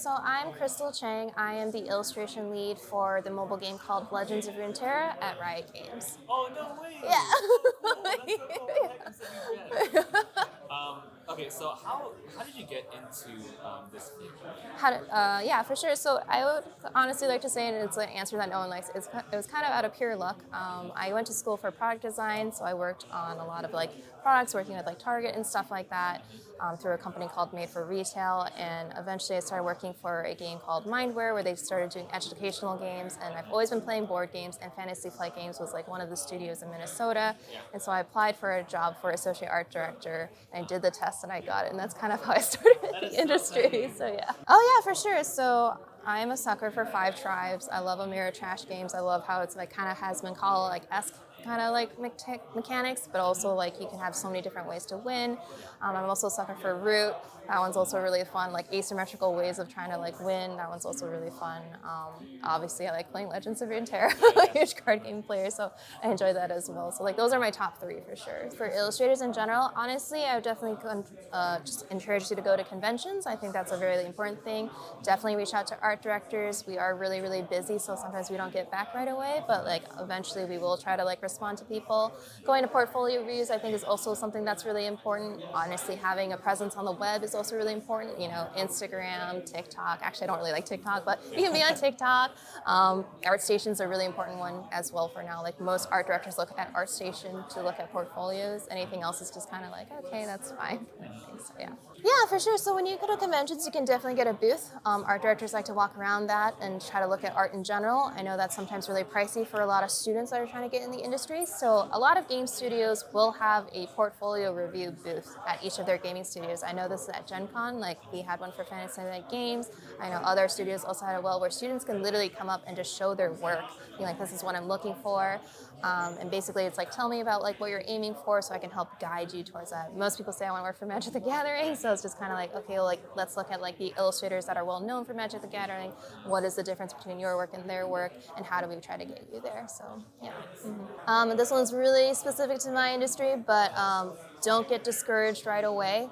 So I'm Crystal Chang. I am the illustration lead for the mobile game called Legends of Runeterra at Riot Games. Oh, no way! Yeah. So cool. That's so cool. Oh, heck, you said you did. Okay, so how did you get into this field? Yeah, for sure. So I would honestly like to say, and it's an answer that no one likes, it was kind of out of pure luck. I went to school for product design, so I worked on a lot of like products, working with like Target and stuff like that, through a company called Made for Retail, and eventually I started working for a game called Mindware, where they started doing educational games, and I've always been playing board games, and Fantasy Flight Games was like one of the studios in Minnesota, and so I applied for a job for associate art director, and I did the test, and I got it, and that's kind of how I started in the industry. So yeah. Oh yeah, for sure. So I'm a sucker for Five Tribes. I love Ameritrash games. I love how it's like kind of has Macaulay like esque kind of like mechanics, but also like you can have so many different ways to win. I'm also a sucker for Root. That one's also really fun, like asymmetrical ways of trying to like win. That one's also really fun. Obviously, I like playing Legends of Runeterra. I'm a huge card game player, so I enjoy that as well. So like those are my top three for sure. For illustrators in general, honestly, I would definitely just encourage you to go to conventions. I think that's a really important thing. Definitely reach out to art directors. We are really, really busy, so sometimes we don't get back right away, but like eventually we will try to like respond to people. Going to portfolio reviews, I think, is also something that's really important. Honestly, having a presence on the web is also really important. You know, Instagram, TikTok. Actually, I don't really like TikTok, but you can be on TikTok. ArtStation's a really important one as well for now. Like most art directors look at ArtStation to look at portfolios. Anything else is just kind of like, okay, that's fine. So yeah. Yeah, for sure. So when you go to conventions, you can definitely get a booth. Art directors like to walk around that and try to look at art in general. I know that's sometimes really pricey for a lot of students that are trying to get in the industry. So a lot of game studios will have a portfolio review booth at each of their gaming studios. I know this is at Gen Con, like we had one for Fantasy Night Games. I know other studios also had it well, where students can literally come up and just show their work, being like, this is what I'm looking for. And basically it's like, tell me about like what you're aiming for so I can help guide you towards that. Most people say I want to work for Magic the Gathering, so it's just kind of like, okay, well, like let's look at like the illustrators that are well known for Magic the Gathering. What is the difference between your work and their work, and how do we try to get you there? So yeah. This one's really specific to my industry, but don't get discouraged right away.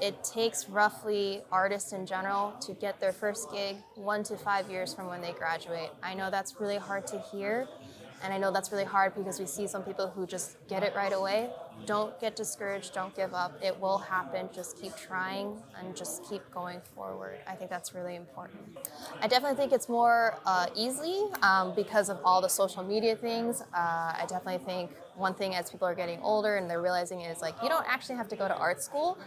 It takes roughly artists in general to get their first gig 1 to 5 years from when they graduate. I know that's really hard to hear, and I know that's really hard because we see some people who just get it right away. Don't get discouraged, don't give up. It will happen. Just keep trying and just keep going forward. I think that's really important. I definitely think it's more easy because of all the social media things. I definitely think one thing as people are getting older and they're realizing is like you don't actually have to go to art school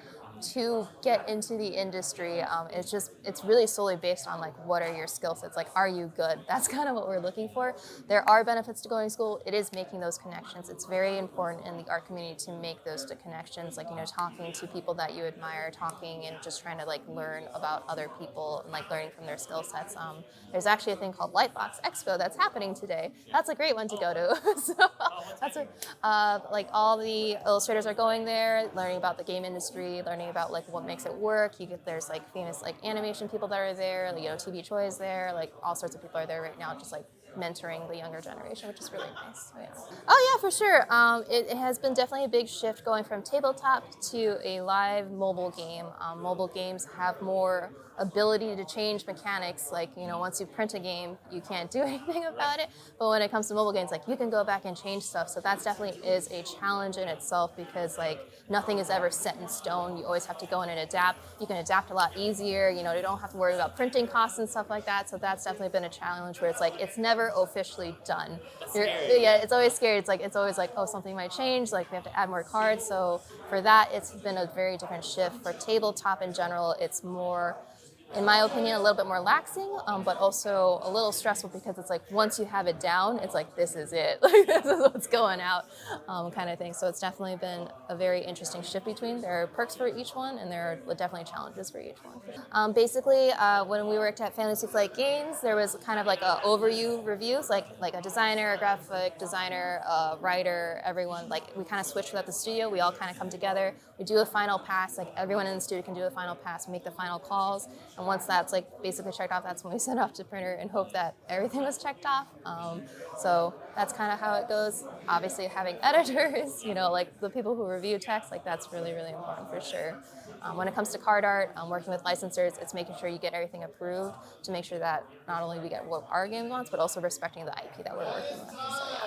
to get into the industry. It's really solely based on like what are your skill sets, like are you good? That's kind of what we're looking for. There are benefits to going to school. It is making those connections. It's very important in the art community to make those connections, like, you know, talking to people that you admire, talking and just trying to like learn about other people and like learning from their skill sets. There's actually a thing called Lightbox Expo that's happening today. That's a great one to go to. So that's like all the illustrators are going there, learning about the game industry, learning about like what makes it work. There's like famous like animation people that are there, you know, TV Choi is there, like all sorts of people are there right now, just like mentoring the younger generation, which is really nice. So, yeah. Oh yeah, for sure. It has been definitely a big shift going from tabletop to a live mobile game. Mobile games have more ability to change mechanics. Like, you know, once you print a game, you can't do anything about it. But when it comes to mobile games, like you can go back and change stuff. So that's definitely is a challenge in itself because like nothing is ever set in stone. You always have to go in and adapt. You can adapt a lot easier. You know, you don't have to worry about printing costs and stuff like that. So that's definitely been a challenge where it's like it's never officially done. Yeah, it's always scary. It's always like, oh, something might change. Like we have to add more cards. So for that, it's been a very different shift. For tabletop in general, it's more, in my opinion, a little bit more laxing, but also a little stressful because it's like once you have it down, it's like this is it, like this is what's going out, kind of thing. So it's definitely been a very interesting shift between. There are perks for each one, and there are definitely challenges for each one. Basically, when we worked at Fantasy Flight Games, there was kind of like a overview reviews, like a designer, a graphic designer, a writer, everyone. Like we kind of switched at the studio. We all kind of come together. We do a final pass. Like everyone in the studio can do a final pass. We make the final calls. And And once that's like basically checked off, that's when we send off to printer and hope that everything was checked off. So that's kind of how it goes. Obviously, having editors, like the people who review text, like that's really, really important for sure. When it comes to card art, working with licensors, it's making sure you get everything approved to make sure that not only we get what our game wants, but also respecting the IP that we're working with. So, yeah.